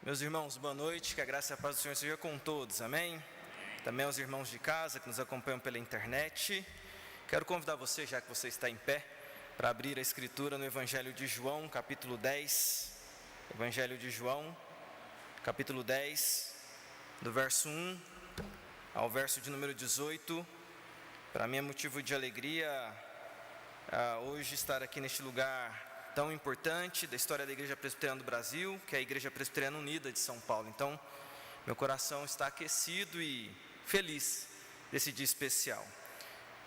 Meus irmãos, boa noite, que a graça e a paz do Senhor seja com todos, amém? Também aos irmãos de casa que nos acompanham pela internet. Quero convidar você, já que você está em pé, para abrir a escritura no Evangelho de João, capítulo 10. Evangelho de João, capítulo 10, do verso 1 ao verso de número 18. Para mim é motivo de alegria hoje estar aqui neste lugar tão importante da história da Igreja Presbiteriana do Brasil, que é a Igreja Presbiteriana Unida de São Paulo. Então, meu coração está aquecido e feliz desse dia especial.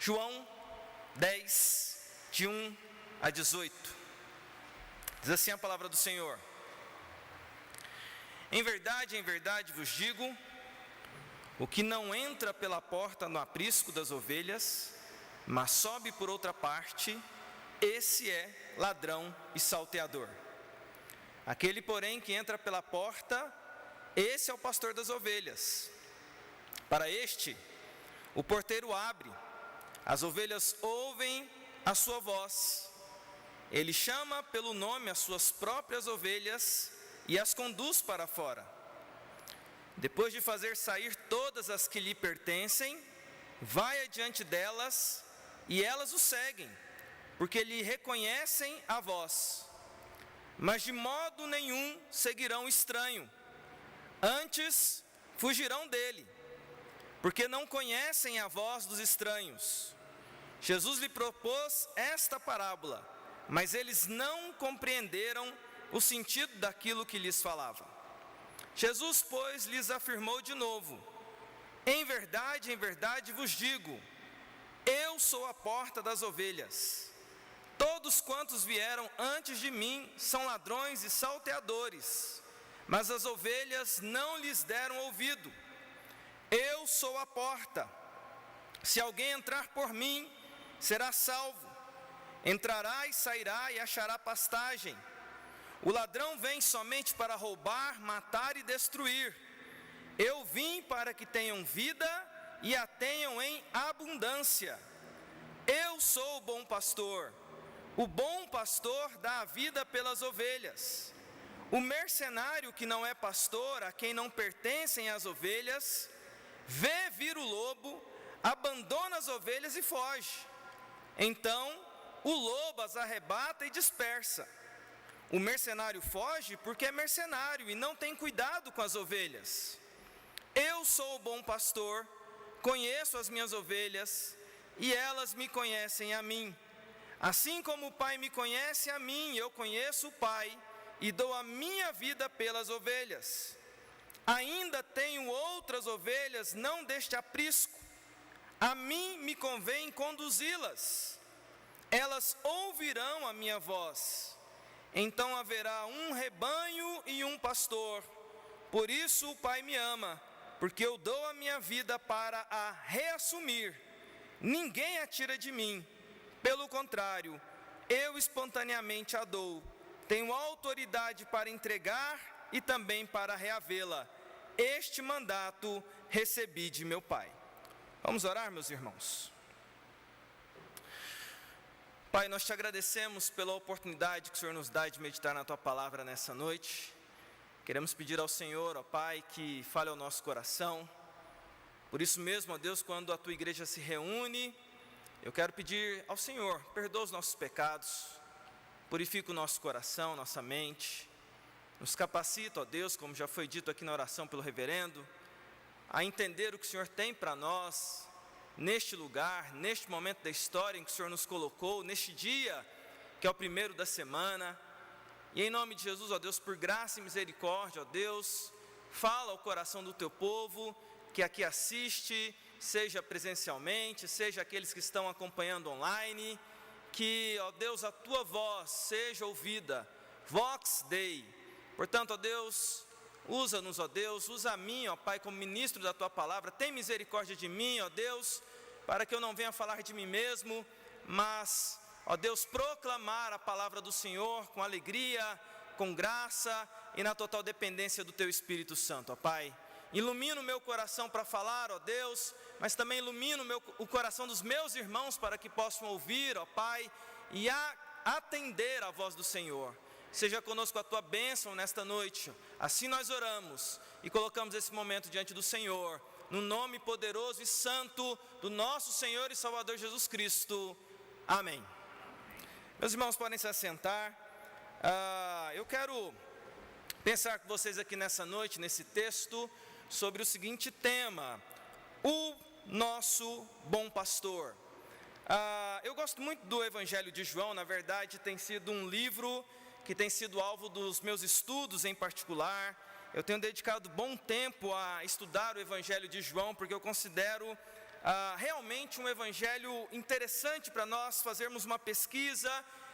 João 10, de 1 a 18. Diz assim a palavra do Senhor: em verdade vos digo, o que não entra pela porta no aprisco das ovelhas, mas sobe por outra parte, esse é ladrão e salteador. Aquele, porém, que entra pela porta, esse é o pastor das ovelhas. Para este, o porteiro abre, as ovelhas ouvem a sua voz. Ele chama pelo nome as suas próprias ovelhas e as conduz para fora. Depois de fazer sair todas as que lhe pertencem, vai adiante delas e elas o seguem, porque lhe reconhecem a voz. Mas de modo nenhum seguirão o estranho, antes fugirão dele, porque não conhecem a voz dos estranhos. Jesus lhe propôs esta parábola, mas eles não compreenderam o sentido daquilo que lhes falava. Jesus, pois, lhes afirmou de novo: em verdade vos digo, eu sou a porta das ovelhas. Todos quantos vieram antes de mim são ladrões e salteadores, mas as ovelhas não lhes deram ouvido. Eu sou a porta. Se alguém entrar por mim, será salvo. Entrará e sairá e achará pastagem. O ladrão vem somente para roubar, matar e destruir. Eu vim para que tenham vida e a tenham em abundância. Eu sou o bom pastor. O bom pastor dá a vida pelas ovelhas. O mercenário que não é pastor, a quem não pertencem as ovelhas, vê vir o lobo, abandona as ovelhas e foge. Então o lobo as arrebata e dispersa. O mercenário foge porque é mercenário e não tem cuidado com as ovelhas. Eu sou o bom pastor, conheço as minhas ovelhas e elas me conhecem a mim. Assim como o Pai me conhece a mim, eu conheço o Pai e dou a minha vida pelas ovelhas. Ainda tenho outras ovelhas, não deste aprisco. A mim me convém conduzi-las. Elas ouvirão a minha voz. Então haverá um rebanho e um pastor. Por isso o Pai me ama, porque eu dou a minha vida para a reassumir. Ninguém a tira de mim. Pelo contrário, eu espontaneamente a dou. Tenho autoridade para entregar e também para reavê-la. Este mandato recebi de meu Pai. Vamos orar, meus irmãos. Pai, nós te agradecemos pela oportunidade que o Senhor nos dá de meditar na Tua Palavra nessa noite. Queremos pedir ao Senhor, ó Pai, que fale ao nosso coração. Por isso mesmo, ó Deus, quando a Tua igreja se reúne, eu quero pedir ao Senhor, perdoa os nossos pecados, purifica o nosso coração, nossa mente, nos capacita, ó Deus, como já foi dito aqui na oração pelo reverendo, a entender o que o Senhor tem para nós, neste lugar, neste momento da história em que o Senhor nos colocou, neste dia, que é o primeiro da semana, e em nome de Jesus, ó Deus, por graça e misericórdia, ó Deus, fala ao coração do Teu povo, que aqui assiste, seja presencialmente, seja aqueles que estão acompanhando online, que, ó Deus, a Tua voz seja ouvida, Vox Dei. Portanto, ó Deus, usa-nos, ó Deus, usa a mim, ó Pai, como ministro da Tua Palavra, tem misericórdia de mim, ó Deus, para que eu não venha falar de mim mesmo, mas, ó Deus, proclamar a palavra do Senhor com alegria, com graça e na total dependência do Teu Espírito Santo, ó Pai. Ilumina o meu coração para falar, ó Deus, mas também ilumina o coração dos meus irmãos para que possam ouvir, ó Pai, e atender a voz do Senhor. seja conosco a tua bênção nesta noite. Assim nós oramos e colocamos esse momento diante do Senhor, no nome poderoso e santo do nosso Senhor e Salvador Jesus Cristo. Amém. Meus irmãos, podem se assentar. Eu quero pensar com vocês aqui nessa noite, nesse texto, sobre o seguinte tema: o nosso bom pastor. Eu gosto muito do Evangelho de João. Na verdade, tem sido um livro que tem sido alvo dos meus estudos em particular. Eu tenho dedicado bom tempo a estudar o Evangelho de João, porque eu considero realmente um evangelho interessante para nós fazermos uma pesquisa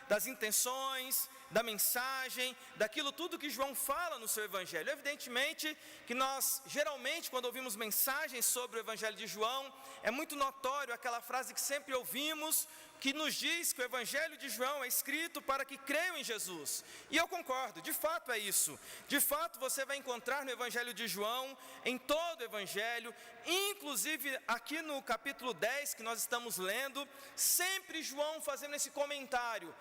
das intenções, da mensagem, daquilo tudo que João fala no seu evangelho. Evidentemente que nós, geralmente, quando ouvimos mensagens sobre o Evangelho de João, é muito notório aquela frase que sempre ouvimos, que nos diz que o Evangelho de João é escrito para que creiam em Jesus. E eu concordo, de fato é isso. De fato você vai encontrar no Evangelho de João, em todo o Evangelho, inclusive aqui no capítulo 10 que nós estamos lendo, sempre João fazendo esse comentário.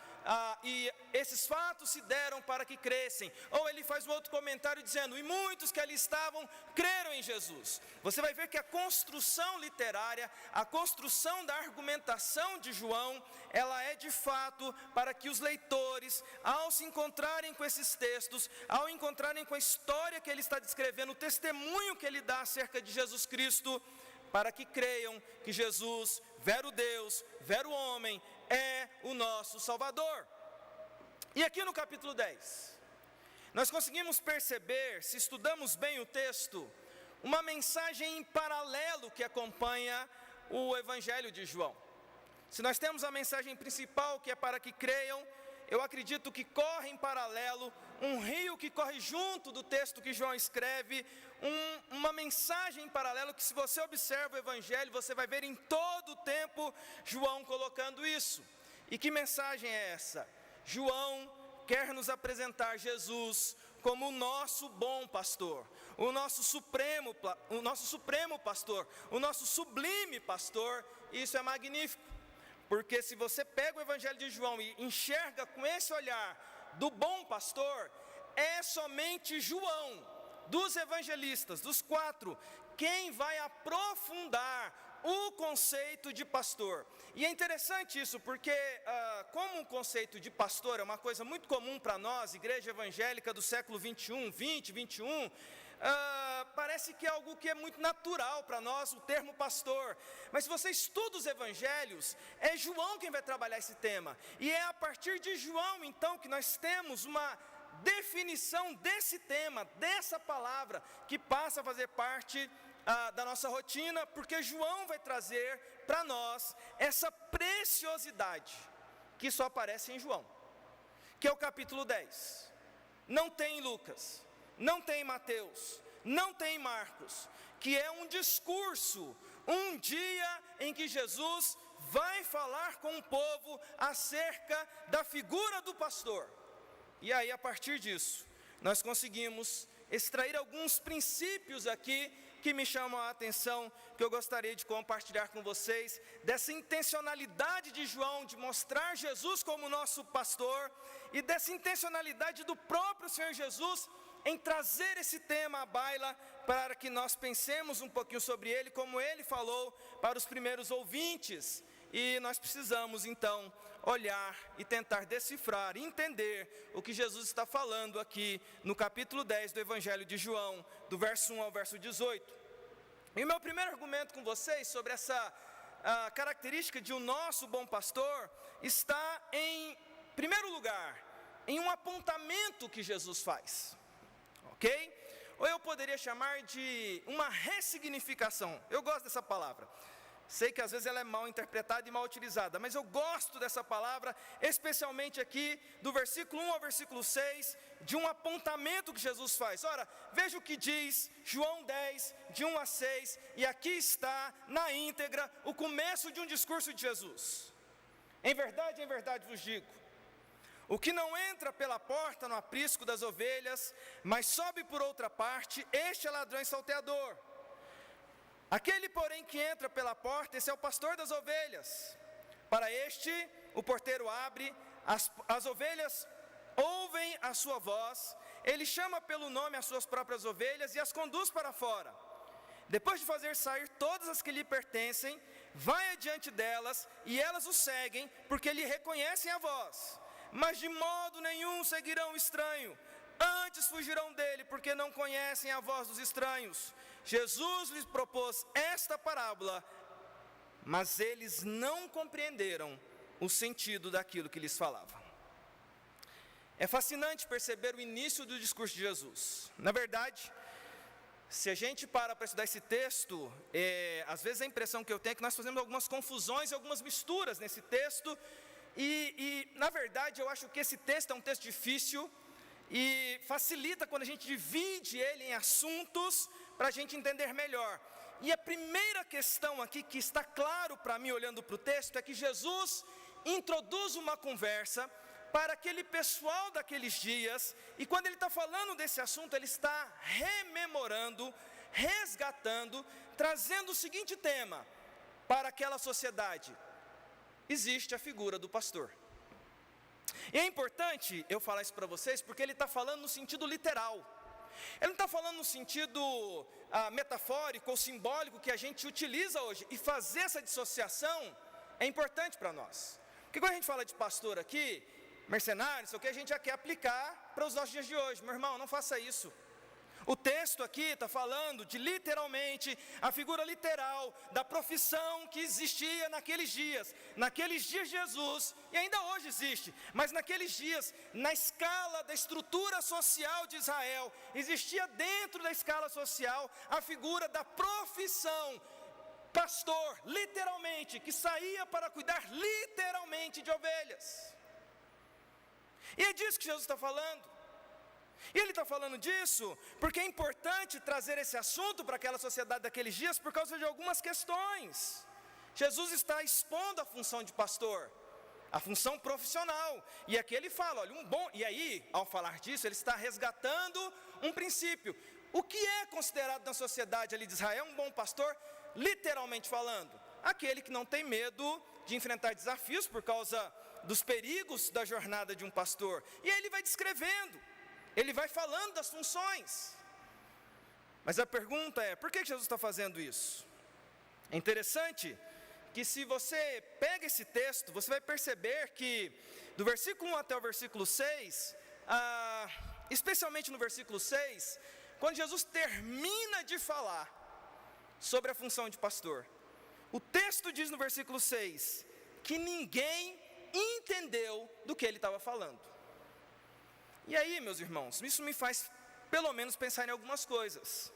E esses fatos se deram para que crescem. Ou ele faz um outro comentário dizendo: e muitos que ali estavam creram em Jesus. Você vai ver que a construção literária, a construção da argumentação de João, ela é de fato para que os leitores, ao se encontrarem com esses textos, ao encontrarem com a história que ele está descrevendo, o testemunho que ele dá acerca de Jesus Cristo, para que creiam que Jesus, vero Deus, vero homem, é o nosso Salvador. E aqui no capítulo 10, nós conseguimos perceber, se estudamos bem o texto, uma mensagem em paralelo que acompanha o Evangelho de João. Se nós temos a mensagem principal, que é para que creiam, eu acredito que corre em paralelo um rio que corre junto do texto que João escreve, uma mensagem em paralelo que, se você observa o Evangelho, você vai ver em todo o tempo João colocando isso. E que mensagem é essa? João quer nos apresentar Jesus como o nosso bom pastor, o nosso supremo pastor, o nosso sublime pastor. E isso é magnífico, porque se você pega o Evangelho de João e enxerga com esse olhar do bom pastor, é somente João, dos evangelistas, dos 4, quem vai aprofundar o conceito de pastor. E é interessante isso, porque como o conceito de pastor é uma coisa muito comum para nós, igreja evangélica do século 21, 20, 21, parece que é algo que é muito natural para nós, o termo pastor. Mas se você estuda os evangelhos, é João quem vai trabalhar esse tema. E é a partir de João, então, que nós temos uma definição desse tema, dessa palavra, que passa a fazer parte da nossa rotina, porque João vai trazer para nós essa preciosidade que só aparece em João, que é o capítulo 10. Não tem em Lucas, não tem em Mateus, não tem em Marcos, que é um discurso, um dia em que Jesus vai falar com o povo acerca da figura do pastor. E aí, a partir disso, nós conseguimos extrair alguns princípios aqui que me chamam a atenção, que eu gostaria de compartilhar com vocês, dessa intencionalidade de João de mostrar Jesus como nosso pastor, e dessa intencionalidade do próprio Senhor Jesus em trazer esse tema à baila, para que nós pensemos um pouquinho sobre ele, como ele falou para os primeiros ouvintes. E nós precisamos então olhar e tentar decifrar e entender o que Jesus está falando aqui no capítulo 10 do Evangelho de João, do verso 1 ao verso 18. E o meu primeiro argumento com vocês sobre essa característica de o nosso bom pastor está em primeiro lugar, em um apontamento que Jesus faz, ok? Ou eu poderia chamar de uma ressignificação. Eu gosto dessa palavra. Sei que às vezes ela é mal interpretada e mal utilizada, mas eu gosto dessa palavra, especialmente aqui do versículo 1 ao versículo 6, de um apontamento que Jesus faz. Ora, veja o que diz João 10, de 1 a 6, e aqui está na íntegra o começo de um discurso de Jesus. Em verdade vos digo, o que não entra pela porta no aprisco das ovelhas, mas sobe por outra parte, este é ladrão e salteador. Aquele, porém, que entra pela porta, esse é o pastor das ovelhas. Para este, o porteiro abre, as ovelhas ouvem a sua voz, ele chama pelo nome as suas próprias ovelhas e as conduz para fora. Depois de fazer sair todas as que lhe pertencem, vai adiante delas e elas o seguem, porque lhe reconhecem a voz. Mas de modo nenhum seguirão o estranho, antes fugirão dele, porque não conhecem a voz dos estranhos. Jesus lhes propôs esta parábola, mas eles não compreenderam o sentido daquilo que lhes falava. É fascinante perceber o início do discurso de Jesus. Na verdade, se a gente para estudar esse texto, às vezes a impressão que eu tenho é que nós fazemos algumas confusões e algumas misturas nesse texto, e na verdade eu acho que esse texto é um texto difícil, e facilita quando a gente divide ele em assuntos, para a gente entender melhor. E a primeira questão aqui que está claro para mim, olhando para o texto, é que Jesus introduz uma conversa para aquele pessoal daqueles dias, e quando ele está falando desse assunto, ele está rememorando, resgatando, trazendo o seguinte tema para aquela sociedade: existe a figura do pastor. E é importante eu falar isso para vocês, porque ele está falando no sentido literal. Ele não está falando no sentido metafórico ou simbólico que a gente utiliza hoje. E fazer essa dissociação é importante para nós. Porque quando a gente fala de pastor aqui, mercenários, o que a gente já quer aplicar para os nossos dias de hoje. Meu irmão, não faça isso. O texto aqui está falando de literalmente, a figura literal da profissão que existia naqueles dias de Jesus, e ainda hoje existe, mas naqueles dias, na escala da estrutura social de Israel, existia dentro da escala social a figura da profissão pastor, literalmente, que saía para cuidar literalmente de ovelhas. E é disso que Jesus está falando. E ele está falando disso porque é importante trazer esse assunto para aquela sociedade daqueles dias por causa de algumas questões. Jesus está expondo a função de pastor, a função profissional, e aqui ele fala, olha, e aí, ao falar disso, ele está resgatando um princípio. O que é considerado na sociedade ali de Israel um bom pastor? Literalmente falando, aquele que não tem medo de enfrentar desafios por causa dos perigos da jornada de um pastor. E aí ele vai descrevendo, ele vai falando das funções. Mas a pergunta é, por que Jesus está fazendo isso? É interessante que se você pega esse texto, você vai perceber que do versículo 1 até o versículo 6, especialmente no versículo 6, quando Jesus termina de falar sobre a função de pastor, o texto diz no versículo 6, que ninguém entendeu do que ele estava falando. E aí, meus irmãos, isso me faz pelo menos pensar em algumas coisas.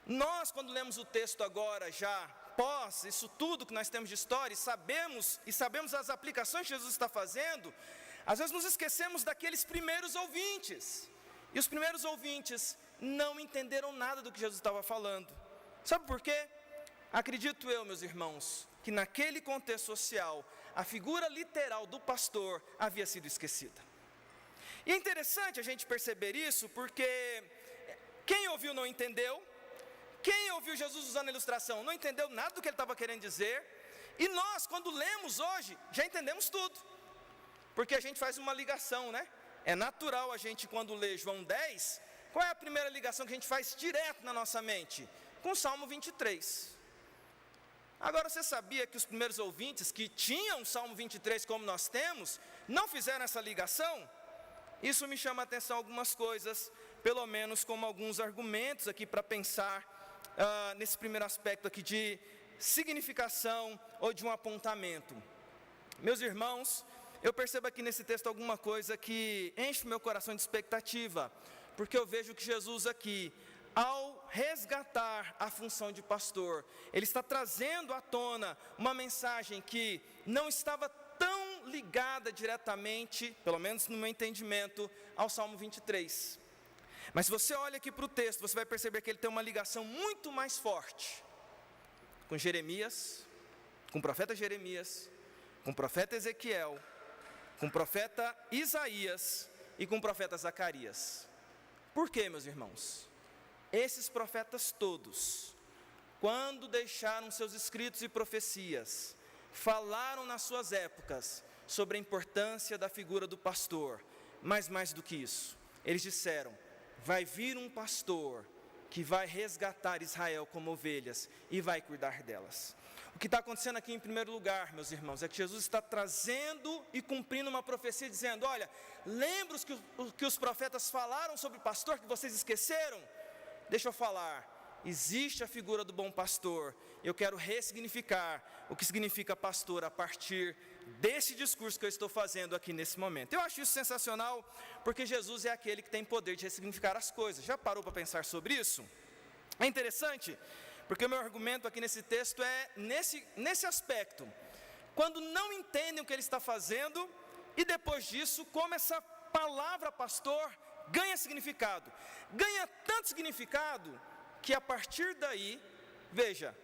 Nós, quando lemos o texto agora, já pós isso tudo que nós temos de história, e sabemos as aplicações que Jesus está fazendo, às vezes nos esquecemos daqueles primeiros ouvintes. E os primeiros ouvintes não entenderam nada do que Jesus estava falando. Sabe por quê? Acredito eu, meus irmãos, que naquele contexto social, a figura literal do pastor havia sido esquecida. E é interessante a gente perceber isso, porque quem ouviu não entendeu, quem ouviu Jesus usando a ilustração não entendeu nada do que ele estava querendo dizer, e nós, quando lemos hoje, já entendemos tudo, porque a gente faz uma ligação, né? É natural a gente, quando lê João 10, qual é a primeira ligação que a gente faz direto na nossa mente? Com o Salmo 23. Agora, você sabia que os primeiros ouvintes que tinham o Salmo 23 como nós temos, não fizeram essa ligação? Isso me chama a atenção algumas coisas, pelo menos como alguns argumentos aqui para pensar nesse primeiro aspecto aqui de significação ou de um apontamento. Meus irmãos, eu percebo aqui nesse texto alguma coisa que enche o meu coração de expectativa, porque eu vejo que Jesus aqui, ao resgatar a função de pastor, ele está trazendo à tona uma mensagem que não estava tão ligada diretamente, pelo menos no meu entendimento, ao Salmo 23. Mas se você olha aqui para o texto, você vai perceber que ele tem uma ligação muito mais forte com Jeremias, com o profeta Jeremias, com o profeta Ezequiel, com o profeta Isaías e com o profeta Zacarias. Por quê, meus irmãos? Esses profetas todos, quando deixaram seus escritos e profecias, falaram nas suas épocas sobre a importância da figura do pastor, mas mais do que isso, eles disseram: vai vir um pastor que vai resgatar Israel como ovelhas e vai cuidar delas. O que está acontecendo aqui em primeiro lugar, meus irmãos, é que Jesus está trazendo e cumprindo uma profecia dizendo: olha, lembra que os profetas falaram sobre o pastor que vocês esqueceram? Deixa eu falar, existe a figura do bom pastor. Eu quero ressignificar o que significa pastor a partir desse discurso que eu estou fazendo aqui nesse momento. Eu acho isso sensacional, porque Jesus é aquele que tem poder de ressignificar as coisas. Já parou para pensar sobre isso? É interessante, porque o meu argumento aqui nesse texto é nesse aspecto. Quando não entendem o que ele está fazendo, e depois disso, como essa palavra pastor ganha significado. Ganha tanto significado, que a partir daí, veja,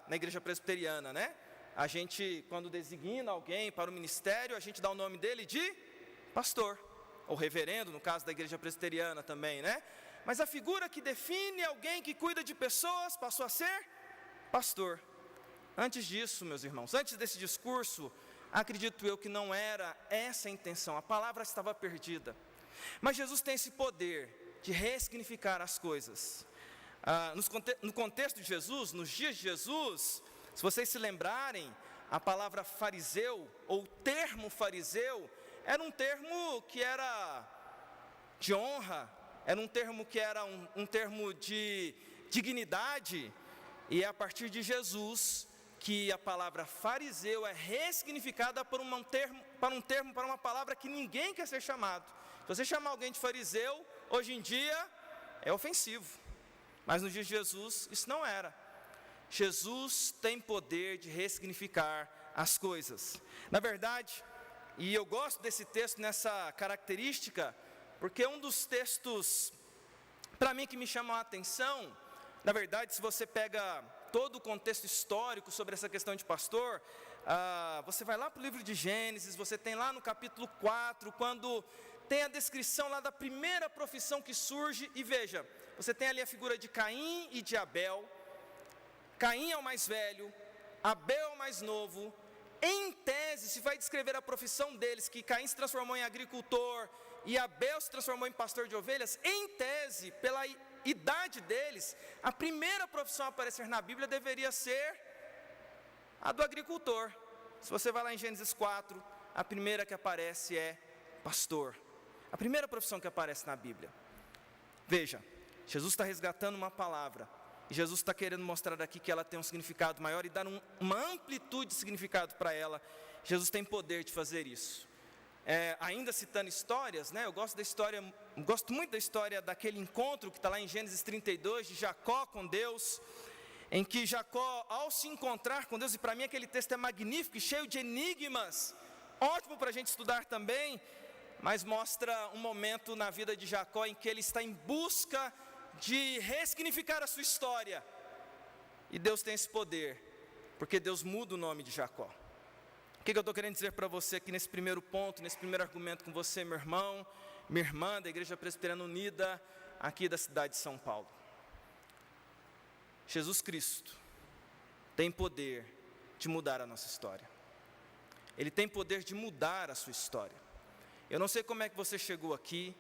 na igreja presbiteriana, né? A gente, quando designa alguém para o ministério, a gente dá o nome dele de pastor, ou reverendo, no caso da igreja presbiteriana também, né? Mas a figura que define alguém que cuida de pessoas passou a ser pastor. Antes disso, meus irmãos, antes desse discurso, acredito eu que não era essa a intenção, a palavra estava perdida. Mas Jesus tem esse poder de ressignificar as coisas. No contexto de Jesus, nos dias de Jesus, se vocês se lembrarem, a palavra fariseu, ou termo fariseu, era um termo que era de honra, era um termo que era um termo de dignidade, e é a partir de Jesus que a palavra fariseu é ressignificada para uma palavra que ninguém quer ser chamado. Se você chamar alguém de fariseu, hoje em dia, é ofensivo, mas nos dias de Jesus, isso não era. Jesus tem poder de ressignificar as coisas. Na verdade, e eu gosto desse texto nessa característica, porque um dos textos, para mim, que me chamam a atenção, na verdade, se você pega todo o contexto histórico sobre essa questão de pastor, você vai lá para o livro de Gênesis, você tem lá no capítulo 4, quando tem a descrição lá da primeira profissão que surge, e veja, você tem ali a figura de Caim e de Abel. Caim é o mais velho, Abel é o mais novo. Em tese, se vai descrever a profissão deles, que Caim se transformou em agricultor e Abel se transformou em pastor de ovelhas, em tese, pela idade deles, a primeira profissão a aparecer na Bíblia deveria ser a do agricultor. Se você vai lá em Gênesis 4, a primeira que aparece é pastor. A primeira profissão que aparece na Bíblia. Veja, Jesus está resgatando uma palavra, e Jesus está querendo mostrar aqui que ela tem um significado maior e dar uma amplitude de significado para ela. Jesus tem poder de fazer isso. Ainda citando histórias, né? Eu gosto muito da história daquele encontro que está lá em Gênesis 32, de Jacó com Deus, em que Jacó, ao se encontrar com Deus, e para mim aquele texto é magnífico e cheio de enigmas, ótimo para a gente estudar também, mas mostra um momento na vida de Jacó em que ele está em busca de ressignificar a sua história, e Deus tem esse poder, porque Deus muda o nome de Jacó. O que eu estou querendo dizer para você aqui nesse primeiro ponto, nesse primeiro argumento com você, meu irmão, minha irmã da Igreja Presbiteriana Unida, aqui da cidade de São Paulo? Jesus Cristo tem poder de mudar a nossa história. Ele tem poder de mudar a sua história. Eu não sei como é que você chegou aqui,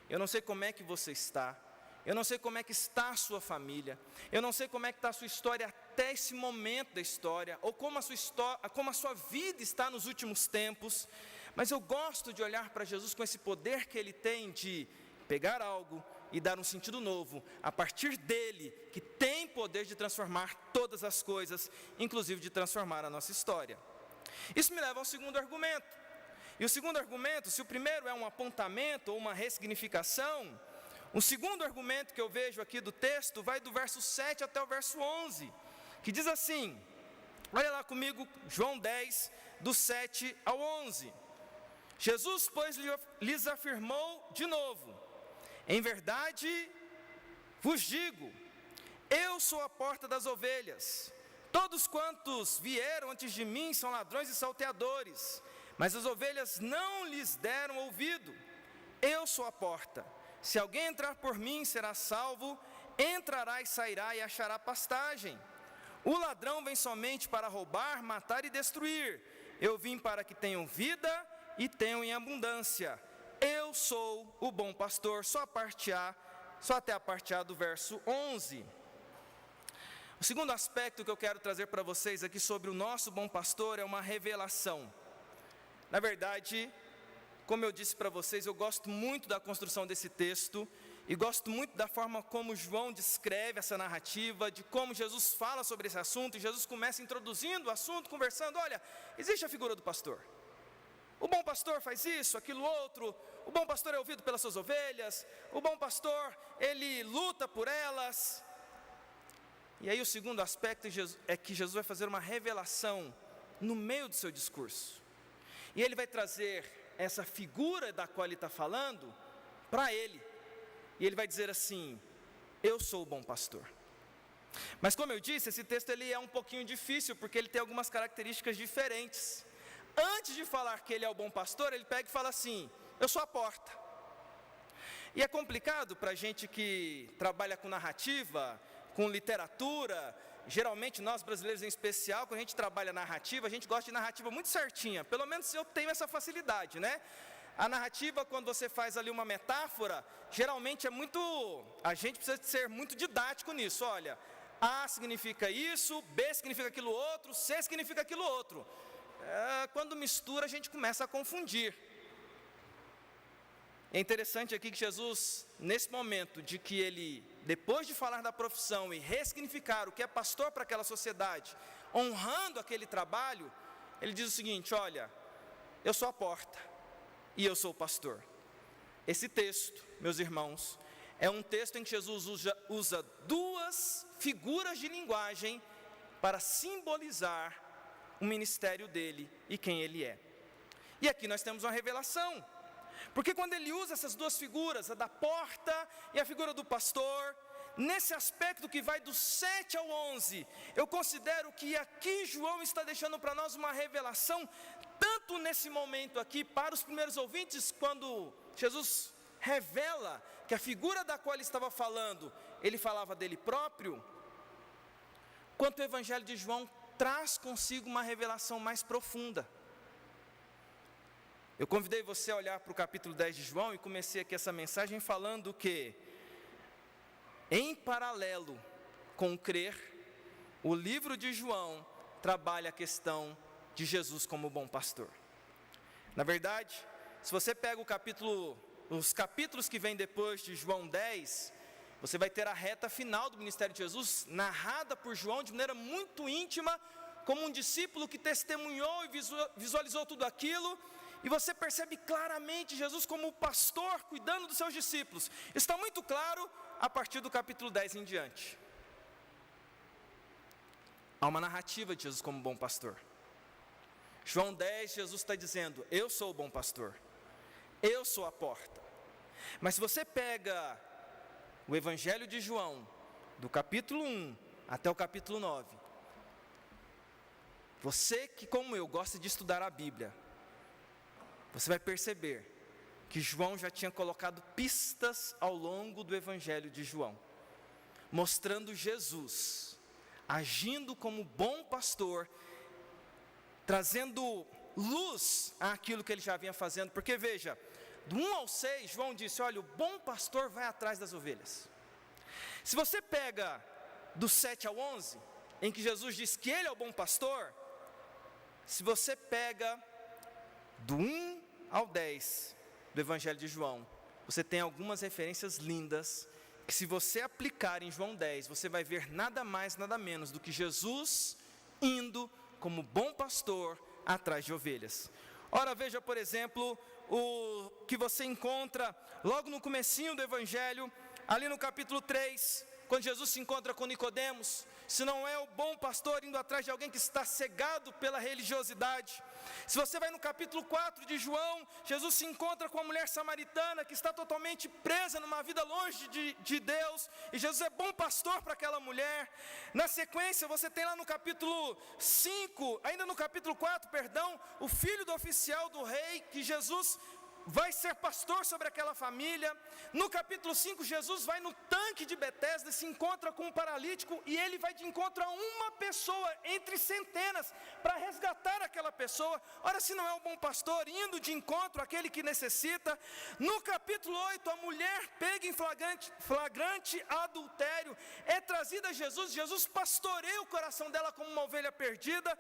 eu não sei como é que você está, eu não sei como é que está a sua família, eu não sei como é que está a sua história até esse momento da história, ou como a sua vida está nos últimos tempos, mas eu gosto de olhar para Jesus com esse poder que Ele tem de pegar algo e dar um sentido novo, a partir dele, que tem poder de transformar todas as coisas, inclusive de transformar a nossa história. Isso me leva ao segundo argumento. E o segundo argumento, se o primeiro é um apontamento ou uma ressignificação, o segundo argumento que eu vejo aqui do texto vai do verso 7 até o verso 11, que diz assim, olha lá comigo, João 10, do 7 ao 11. Jesus, pois, lhes afirmou de novo, em verdade vos digo, eu sou a porta das ovelhas. Todos quantos vieram antes de mim são ladrões e salteadores, mas as ovelhas não lhes deram ouvido. Eu sou a porta. Se alguém entrar por mim, será salvo, entrará e sairá e achará pastagem. O ladrão vem somente para roubar, matar e destruir. Eu vim para que tenham vida e tenham em abundância. eu sou o bom pastor, só até a parte A do verso 11. O segundo aspecto que eu quero trazer para vocês aqui sobre o nosso bom pastor é uma revelação. Na verdade, como eu disse para vocês, eu gosto muito da construção desse texto e gosto muito da forma como João descreve essa narrativa, de como Jesus fala sobre esse assunto, e Jesus começa introduzindo o assunto, conversando, olha, existe a figura do pastor. O bom pastor faz isso, aquilo outro, o bom pastor é ouvido pelas suas ovelhas, o bom pastor, ele luta por elas. E aí o segundo aspecto é que Jesus vai fazer uma revelação no meio do seu discurso. E ele vai trazer essa figura da qual ele está falando para ele. E ele vai dizer assim, eu sou o bom pastor. Mas como eu disse, esse texto ele é um pouquinho difícil, porque ele tem algumas características diferentes. Antes de falar que ele é o bom pastor, ele pega e fala assim, eu sou a porta. E é complicado para a gente que trabalha com narrativa, com literatura, geralmente nós brasileiros em especial, quando a gente trabalha narrativa, a gente gosta de narrativa muito certinha, pelo menos eu tenho essa facilidade, né? A narrativa, quando você faz ali uma metáfora, geralmente a gente precisa ser muito didático nisso, olha, A significa isso, B significa aquilo outro, C significa aquilo outro. Quando mistura, a gente começa a confundir. É interessante aqui que Jesus, nesse momento de que ele, depois de falar da profissão e ressignificar o que é pastor para aquela sociedade, honrando aquele trabalho, ele diz o seguinte, olha, eu sou a porta e eu sou o pastor. Esse texto, meus irmãos, é um texto em que Jesus usa duas figuras de linguagem para simbolizar o ministério dele e quem ele é. E aqui nós temos uma revelação. Porque quando ele usa essas duas figuras, a da porta e a figura do pastor, nesse aspecto que vai do 7 ao 11, eu considero que aqui João está deixando para nós uma revelação, tanto nesse momento aqui, para os primeiros ouvintes, quando Jesus revela que a figura da qual ele estava falando, ele falava dele próprio, quanto o Evangelho de João traz consigo uma revelação mais profunda. Eu convidei você a olhar para o capítulo 10 de João e comecei aqui essa mensagem falando que, em paralelo com o crer, o livro de João trabalha a questão de Jesus como bom pastor. Na verdade, se você pega os capítulos que vêm depois de João 10, você vai ter a reta final do ministério de Jesus, narrada por João de maneira muito íntima, como um discípulo que testemunhou e visualizou tudo aquilo. E você percebe claramente Jesus como o pastor cuidando dos seus discípulos. Está muito claro a partir do capítulo 10 em diante. Há uma narrativa de Jesus como bom pastor. João 10, Jesus está dizendo, eu sou o bom pastor. Eu sou a porta. Mas se você pega o Evangelho de João, do capítulo 1 até o capítulo 9, você que como eu gosta de estudar a Bíblia, você vai perceber que João já tinha colocado pistas ao longo do Evangelho de João, mostrando Jesus agindo como bom pastor, trazendo luz àquilo que ele já vinha fazendo. Porque veja, do 1 ao 6, João disse, olha, o bom pastor vai atrás das ovelhas. Se você pega do 7 ao 11, em que Jesus diz que ele é o bom pastor, se você pega do 1 ao 10 do Evangelho de João, você tem algumas referências lindas, que se você aplicar em João 10, você vai ver nada mais, nada menos do que Jesus indo como bom pastor atrás de ovelhas. Ora, veja, por exemplo, o que você encontra logo no comecinho do Evangelho, ali no capítulo 3, quando Jesus se encontra com Nicodemos, se não é o bom pastor indo atrás de alguém que está cegado pela religiosidade. Se você vai no capítulo 4 de João, Jesus se encontra com a mulher samaritana que está totalmente presa numa vida longe de Deus, e Jesus é bom pastor para aquela mulher. Na sequência, você tem lá no capítulo 5, ainda no capítulo 4, perdão, o filho do oficial do rei, que Jesus vai ser pastor sobre aquela família. No capítulo 5, Jesus vai no tanque de Betesda, se encontra com um paralítico, e ele vai de encontro a uma pessoa, entre centenas, para resgatar aquela pessoa. Ora, se não é um bom pastor, indo de encontro àquele que necessita. No capítulo 8, a mulher pega em flagrante adultério, é trazida a Jesus, Jesus pastoreia o coração dela como uma ovelha perdida.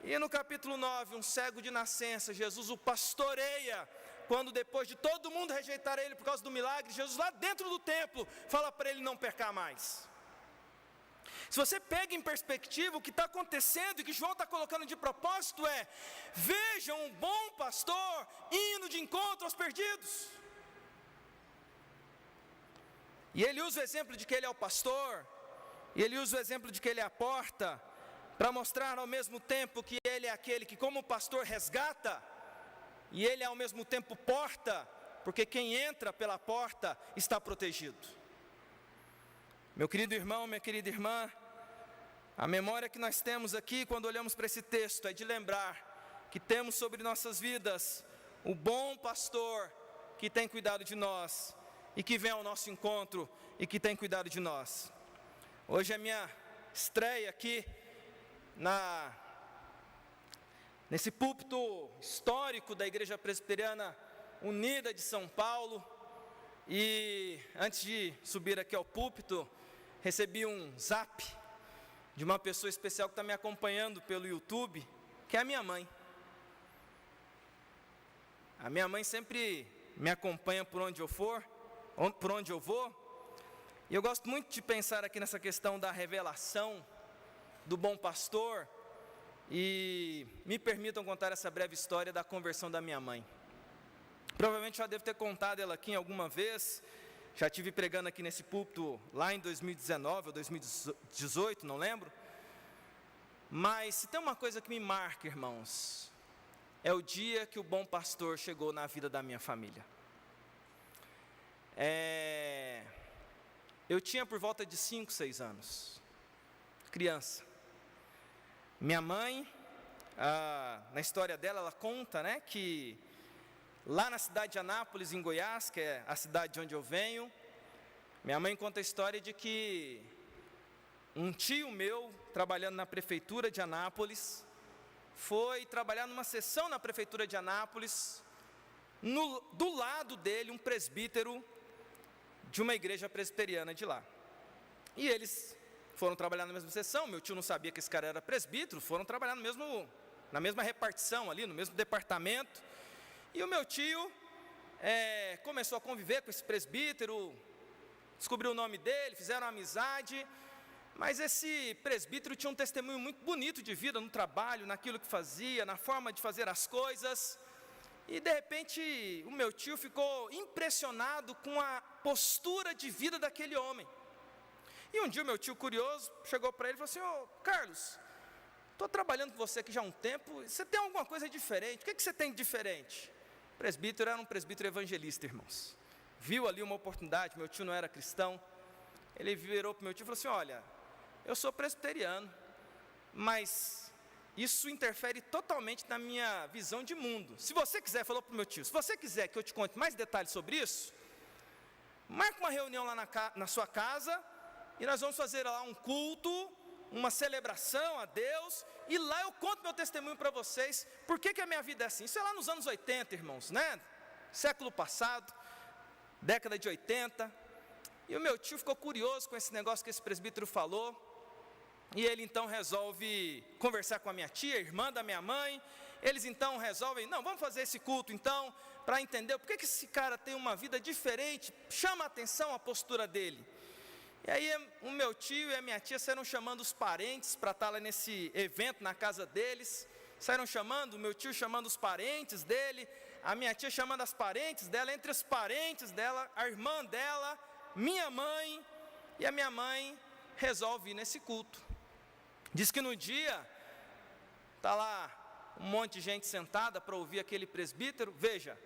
E no capítulo 9, um cego de nascença, Jesus o pastoreia, quando depois de todo mundo rejeitar ele por causa do milagre, Jesus lá dentro do templo, fala para ele não pecar mais. Se você pega em perspectiva o que está acontecendo e que João está colocando de propósito é: vejam um bom pastor indo de encontro aos perdidos. E ele usa o exemplo de que ele é o pastor, e ele usa o exemplo de que ele é a porta, para mostrar ao mesmo tempo que ele é aquele que como pastor resgata, e ele ao mesmo tempo porta, porque quem entra pela porta está protegido. Meu querido irmão, minha querida irmã, a memória que nós temos aqui quando olhamos para esse texto é de lembrar que temos sobre nossas vidas o bom pastor que tem cuidado de nós e que vem ao nosso encontro e que tem cuidado de nós. Hoje é minha estreia aqui nesse púlpito histórico da Igreja Presbiteriana Unida de São Paulo, e antes de subir aqui ao púlpito, recebi um zap de uma pessoa especial que está me acompanhando pelo YouTube, que é a minha mãe. A minha mãe sempre me acompanha por onde eu vou, e eu gosto muito de pensar aqui nessa questão da revelação do bom pastor, e me permitam contar essa breve história da conversão da minha mãe. Provavelmente já devo ter contado ela aqui em alguma vez, já estive pregando aqui nesse púlpito lá em 2019 ou 2018, não lembro. Mas se tem uma coisa que me marca, irmãos, é o dia que o bom pastor chegou na vida da minha família. Eu tinha por volta de 5, 6 anos, criança. Minha mãe, na história dela, ela conta, que lá na cidade de Anápolis, em Goiás, que é a cidade de onde eu venho, minha mãe conta a história de que um tio meu, trabalhando na prefeitura de Anápolis, foi trabalhar numa sessão na prefeitura de Anápolis, do lado dele um presbítero de uma igreja presbiteriana de lá. E eles foram trabalhar na mesma sessão, meu tio não sabia que esse cara era presbítero, foram trabalhar na mesma repartição ali, no mesmo departamento, e o meu tio começou a conviver com esse presbítero, descobriu o nome dele, fizeram amizade, mas esse presbítero tinha um testemunho muito bonito de vida no trabalho, naquilo que fazia, na forma de fazer as coisas, e de repente o meu tio ficou impressionado com a postura de vida daquele homem. E um dia o meu tio curioso chegou para ele e falou assim: ô Carlos, estou trabalhando com você aqui já há um tempo, você tem alguma coisa diferente? O que você tem de diferente? O presbítero era um presbítero evangelista, irmãos. Viu ali uma oportunidade, meu tio não era cristão. Ele virou para o meu tio e falou assim: olha, eu sou presbiteriano, mas isso interfere totalmente na minha visão de mundo. Se você quiser, falou para o meu tio, se você quiser que eu te conte mais detalhes sobre isso, marque uma reunião lá na sua casa, e nós vamos fazer lá um culto, uma celebração a Deus, e lá eu conto meu testemunho para vocês, por que a minha vida é assim. Isso é lá nos anos 80, irmãos, século passado, década de 80, e o meu tio ficou curioso com esse negócio que esse presbítero falou, e ele então resolve conversar com a minha tia, irmã da minha mãe. Eles então resolvem: não, vamos fazer esse culto então, para entender por que esse cara tem uma vida diferente, chama a atenção a postura dele. E aí o meu tio e a minha tia saíram chamando os parentes para estar lá nesse evento na casa deles, saíram chamando, o meu tio chamando os parentes dele, a minha tia chamando as parentes dela, entre os parentes dela, a irmã dela, minha mãe, e a minha mãe resolve ir nesse culto. Diz que no dia, está lá um monte de gente sentada para ouvir aquele presbítero. Veja,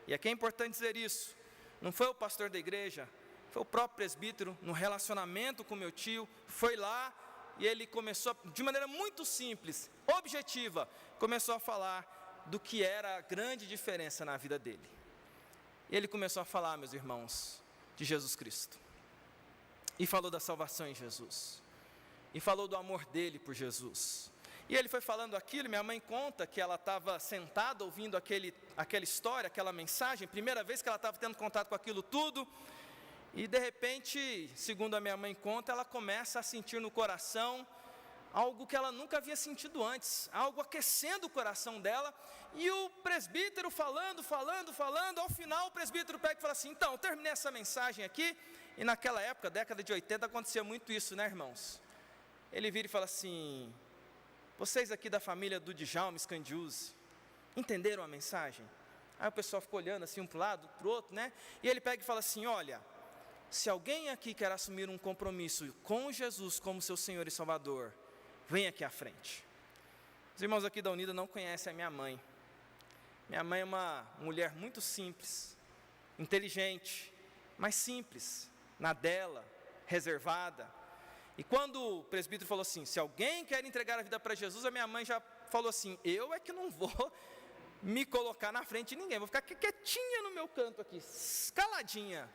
e aqui é importante dizer isso, não foi o pastor da igreja, foi o próprio presbítero, no relacionamento com meu tio, foi lá e ele começou, de maneira muito simples, objetiva, começou a falar do que era a grande diferença na vida dele. E ele começou a falar, meus irmãos, de Jesus Cristo. E falou da salvação em Jesus. E falou do amor dele por Jesus. E ele foi falando aquilo, minha mãe conta que ela estava sentada ouvindo aquela história, aquela mensagem, primeira vez que ela estava tendo contato com aquilo tudo, e de repente, segundo a minha mãe conta, ela começa a sentir no coração algo que ela nunca havia sentido antes, algo aquecendo o coração dela, e o presbítero falando, ao final o presbítero pega e fala assim: então, eu terminei essa mensagem aqui, e naquela época, década de 80, acontecia muito isso, né, irmãos? Ele vira e fala assim: vocês aqui da família do Djalma Scandiuzzi, entenderam a mensagem? Aí o pessoal ficou olhando assim, um para o lado, para o outro, né? E ele pega e fala assim: olha, se alguém aqui quer assumir um compromisso com Jesus como seu Senhor e Salvador, vem aqui à frente. Os irmãos aqui da Unida não conhecem a minha mãe. Minha mãe é uma mulher muito simples, inteligente, mas simples, na dela, reservada. E quando o presbítero falou assim: se alguém quer entregar a vida para Jesus, a minha mãe já falou assim: eu é que não vou me colocar na frente de ninguém, vou ficar quietinha no meu canto aqui, caladinha.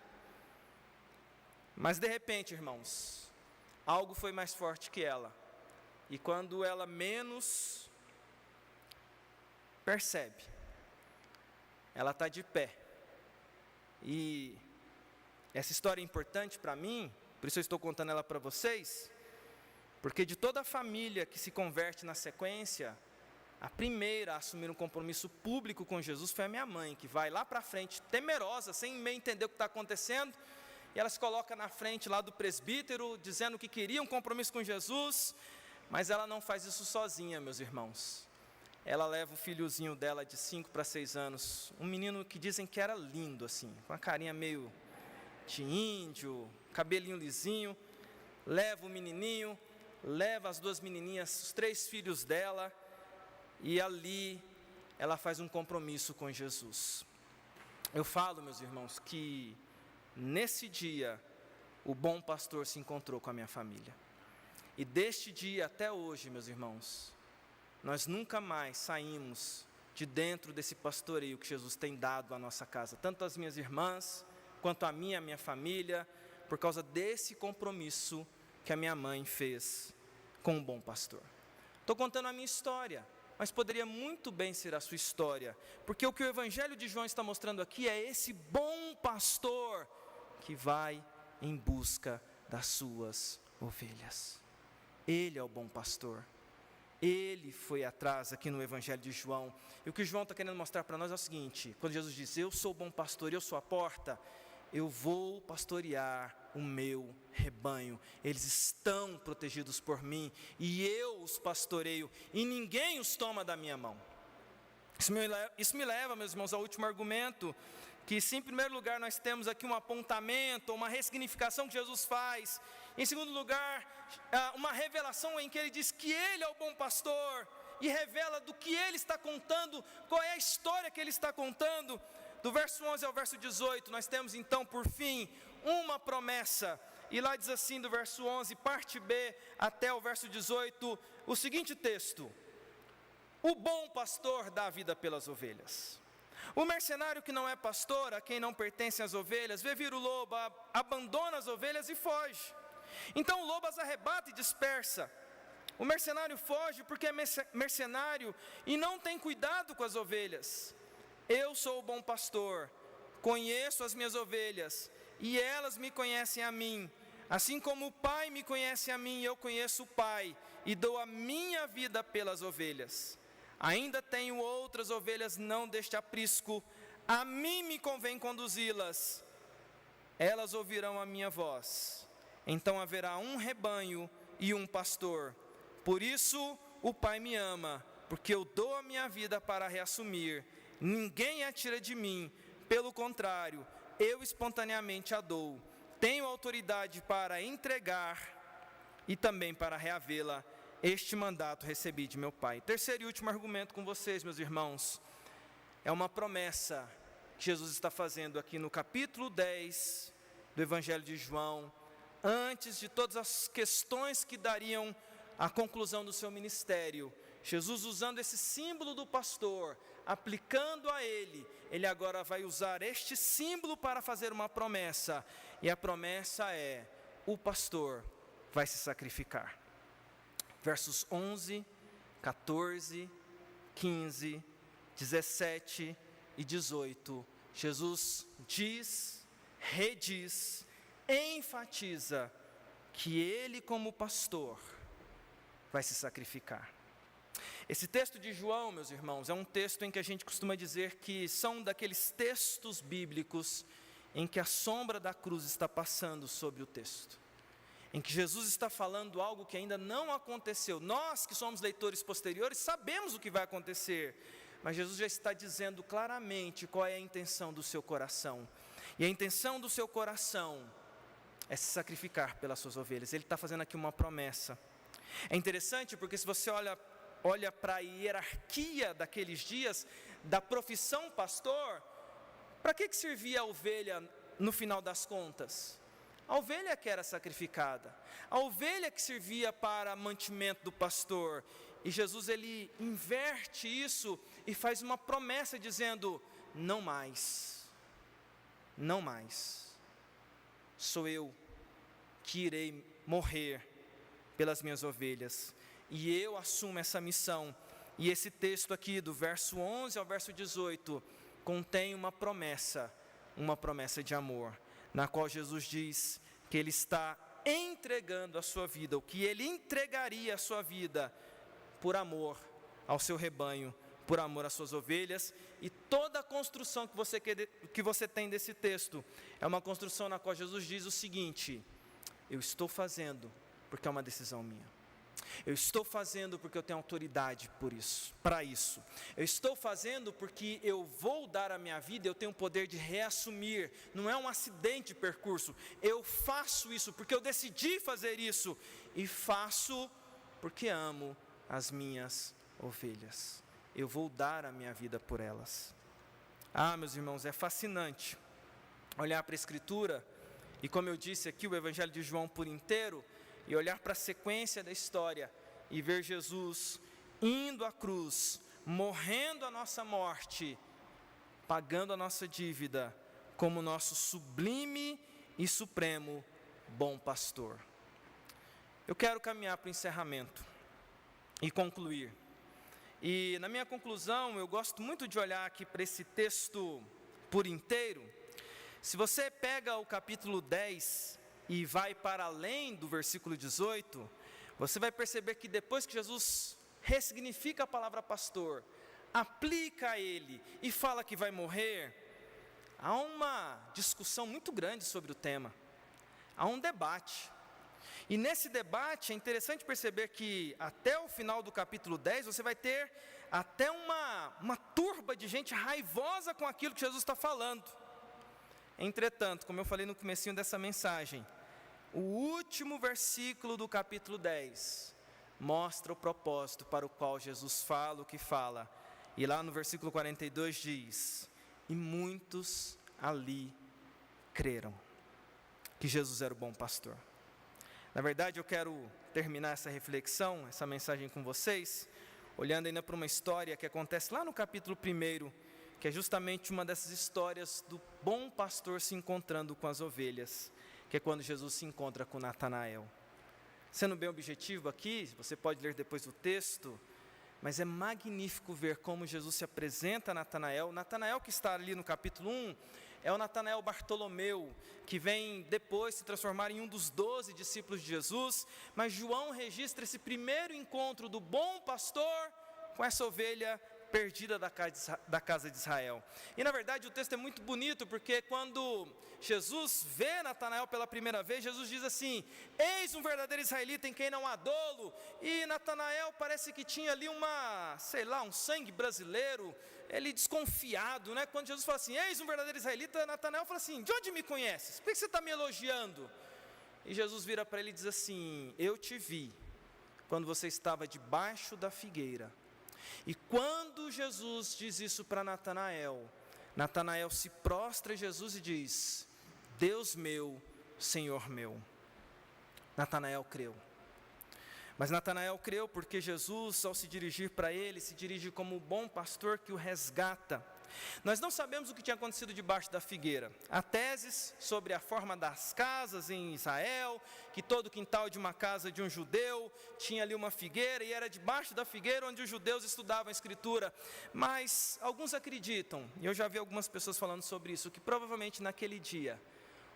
Mas de repente, irmãos, algo foi mais forte que ela. E quando ela menos percebe, ela está de pé. E essa história é importante para mim, por isso eu estou contando ela para vocês, porque de toda a família que se converte na sequência, a primeira a assumir um compromisso público com Jesus foi a minha mãe, que vai lá para frente, temerosa, sem meio entender o que está acontecendo, e ela se coloca na frente lá do presbítero, dizendo que queria um compromisso com Jesus, mas ela não faz isso sozinha, meus irmãos. Ela leva o filhozinho dela de 5 para 6 anos, um menino que dizem que era lindo assim, com a carinha meio de índio, cabelinho lisinho, leva o menininho, leva as 2 menininhas, os 3 filhos dela, e ali ela faz um compromisso com Jesus. Eu falo, meus irmãos, que nesse dia o bom pastor se encontrou com a minha família. E deste dia até hoje, meus irmãos, nós nunca mais saímos de dentro desse pastoreio que Jesus tem dado à nossa casa, tanto as minhas irmãs, quanto a minha família, por causa desse compromisso que a minha mãe fez com o bom pastor. Estou contando a minha história, mas poderia muito bem ser a sua história, porque o que o Evangelho de João está mostrando aqui é esse bom pastor que vai em busca das suas ovelhas. Ele é o bom pastor. Ele foi atrás aqui no Evangelho de João. E o que João está querendo mostrar para nós é o seguinte: quando Jesus diz, eu sou o bom pastor, eu sou a porta, eu vou pastorear o meu rebanho. Eles estão protegidos por mim, e eu os pastoreio, e ninguém os toma da minha mão. Isso me leva, meus irmãos, ao último argumento, que se em primeiro lugar nós temos aqui um apontamento, uma ressignificação que Jesus faz. Em segundo lugar, uma revelação em que ele diz que ele é o bom pastor, e revela do que ele está contando, qual é a história que ele está contando. Do verso 11 ao verso 18, nós temos então, por fim, uma promessa. E lá diz assim, do verso 11, parte B, até o verso 18, o seguinte texto: o bom pastor dá a vida pelas ovelhas. O mercenário que não é pastor, a quem não pertencem as ovelhas, vê vir o lobo, abandona as ovelhas e foge. Então o lobo as arrebata e dispersa. O mercenário foge porque é mercenário e não tem cuidado com as ovelhas. Eu sou o bom pastor, conheço as minhas ovelhas, e elas me conhecem a mim. Assim como o Pai me conhece a mim, eu conheço o Pai, e dou a minha vida pelas ovelhas. Ainda tenho outras ovelhas não deste aprisco, a mim me convém conduzi-las. Elas ouvirão a minha voz. Então haverá um rebanho e um pastor. Por isso o Pai me ama, porque eu dou a minha vida para reassumir. Ninguém a tira de mim, pelo contrário, eu espontaneamente a dou. Tenho autoridade para entregar e também para reavê-la. Este mandato recebi de meu Pai. Terceiro e último argumento com vocês, meus irmãos, é uma promessa que Jesus está fazendo aqui no capítulo 10 do Evangelho de João, antes de todas as questões que dariam a conclusão do seu ministério. Jesus, usando esse símbolo do pastor, aplicando a ele agora vai usar este símbolo para fazer uma promessa, e a promessa é: o pastor vai se sacrificar. Versos 11, 14, 15, 17 e 18, Jesus diz, rediz, enfatiza que ele, como pastor, vai se sacrificar. Esse texto de João, meus irmãos, é um texto em que a gente costuma dizer que são daqueles textos bíblicos em que a sombra da cruz está passando sobre o texto, em que Jesus está falando algo que ainda não aconteceu. Nós que somos leitores posteriores sabemos o que vai acontecer, mas Jesus já está dizendo claramente qual é a intenção do seu coração, e a intenção do seu coração é se sacrificar pelas suas ovelhas. Ele está fazendo aqui uma promessa. É interessante porque se você olha para a hierarquia daqueles dias, da profissão pastor, para que servia a ovelha no final das contas? A ovelha que era sacrificada, a ovelha que servia para mantimento do pastor. E Jesus, ele inverte isso e faz uma promessa dizendo: não mais, não mais, sou eu que irei morrer pelas minhas ovelhas, e eu assumo essa missão. E esse texto aqui, do verso 11 ao verso 18, contém uma promessa de amor, na qual Jesus diz que ele está entregando a sua vida, o que ele entregaria a sua vida, por amor ao seu rebanho, por amor às suas ovelhas. E toda a construção que você tem desse texto, é uma construção na qual Jesus diz o seguinte: eu estou fazendo porque é uma decisão minha. Eu estou fazendo porque eu tenho autoridade para isso. Eu estou fazendo porque eu vou dar a minha vida, eu tenho o poder de reassumir. Não é um acidente de percurso. Eu faço isso porque eu decidi fazer isso. E faço porque amo as minhas ovelhas. Eu vou dar a minha vida por elas. Meus irmãos, é fascinante olhar para a Escritura, e como eu disse aqui, o Evangelho de João por inteiro, e olhar para a sequência da história e ver Jesus indo à cruz, morrendo a nossa morte, pagando a nossa dívida, como nosso sublime e supremo bom pastor. Eu quero caminhar para o encerramento e concluir. E na minha conclusão, eu gosto muito de olhar aqui para esse texto por inteiro. Se você pega o capítulo 10 e vai para além do versículo 18, você vai perceber que depois que Jesus ressignifica a palavra pastor, aplica a ele e fala que vai morrer, há uma discussão muito grande sobre o tema, há um debate. E nesse debate é interessante perceber que até o final do capítulo 10 você vai ter até uma turba de gente raivosa com aquilo que Jesus está falando. Entretanto, como eu falei no comecinho dessa mensagem, o último versículo do capítulo 10 mostra o propósito para o qual Jesus fala o que fala. E lá no versículo 42 diz: e muitos ali creram que Jesus era o bom pastor. Na verdade, eu quero terminar essa reflexão, essa mensagem com vocês, olhando ainda para uma história que acontece lá no capítulo 1, que é justamente uma dessas histórias do bom pastor se encontrando com as ovelhas, que é quando Jesus se encontra com Natanael. Sendo bem objetivo aqui, você pode ler depois o texto, mas é magnífico ver como Jesus se apresenta a Natanael. Natanael, que está ali no capítulo 1, é o Natanael Bartolomeu, que vem depois se transformar em um dos 12 discípulos de Jesus, mas João registra esse primeiro encontro do bom pastor com essa ovelha perdida da casa de Israel. E na verdade o texto é muito bonito, porque quando Jesus vê Natanael pela primeira vez, Jesus diz assim: eis um verdadeiro israelita em quem não há dolo. E Natanael parece que tinha ali um sangue brasileiro, ele desconfiado, né? Quando Jesus fala assim, eis um verdadeiro israelita, Natanael fala assim: de onde me conheces? Por que você está me elogiando? E Jesus vira para ele e diz assim: eu te vi quando você estava debaixo da figueira. E quando Jesus diz isso para Natanael, Natanael se prostra a Jesus e diz: Deus meu, Senhor meu. Natanael creu. Mas Natanael creu porque Jesus, ao se dirigir para ele, se dirige como o bom pastor que o resgata. Nós não sabemos o que tinha acontecido debaixo da figueira. Há teses sobre a forma das casas em Israel, que todo quintal de uma casa de um judeu tinha ali uma figueira, e era debaixo da figueira onde os judeus estudavam a Escritura. Mas alguns acreditam, e eu já vi algumas pessoas falando sobre isso, que provavelmente naquele dia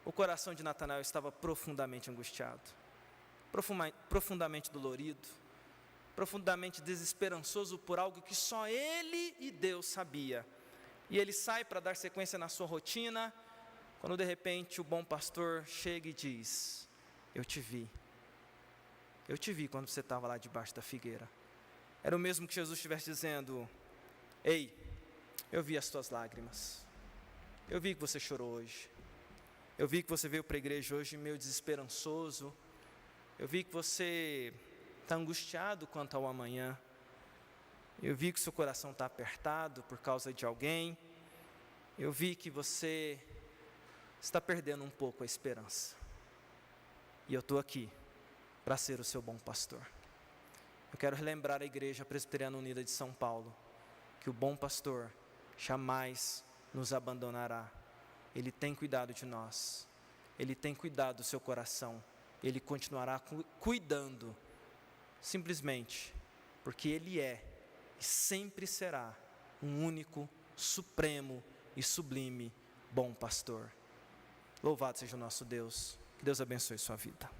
o coração de Natanael estava profundamente angustiado, profundamente dolorido, profundamente desesperançoso por algo que só ele e Deus sabia. E ele sai para dar sequência na sua rotina, quando de repente o bom pastor chega e diz: eu te vi quando você estava lá debaixo da figueira. Era o mesmo que Jesus estivesse dizendo: ei, eu vi as tuas lágrimas, eu vi que você chorou hoje, eu vi que você veio para a igreja hoje meio desesperançoso, eu vi que você está angustiado quanto ao amanhã, eu vi que seu coração está apertado por causa de alguém, eu vi que você está perdendo um pouco a esperança, e eu estou aqui para ser o seu bom pastor. Eu quero relembrar a Igreja Presbiteriana Unida de São Paulo, que o bom pastor jamais nos abandonará. Ele tem cuidado de nós, Ele tem cuidado do seu coração, Ele continuará cuidando, simplesmente porque Ele é e sempre será um único, supremo e sublime bom pastor. Louvado seja o nosso Deus. Que Deus abençoe sua vida.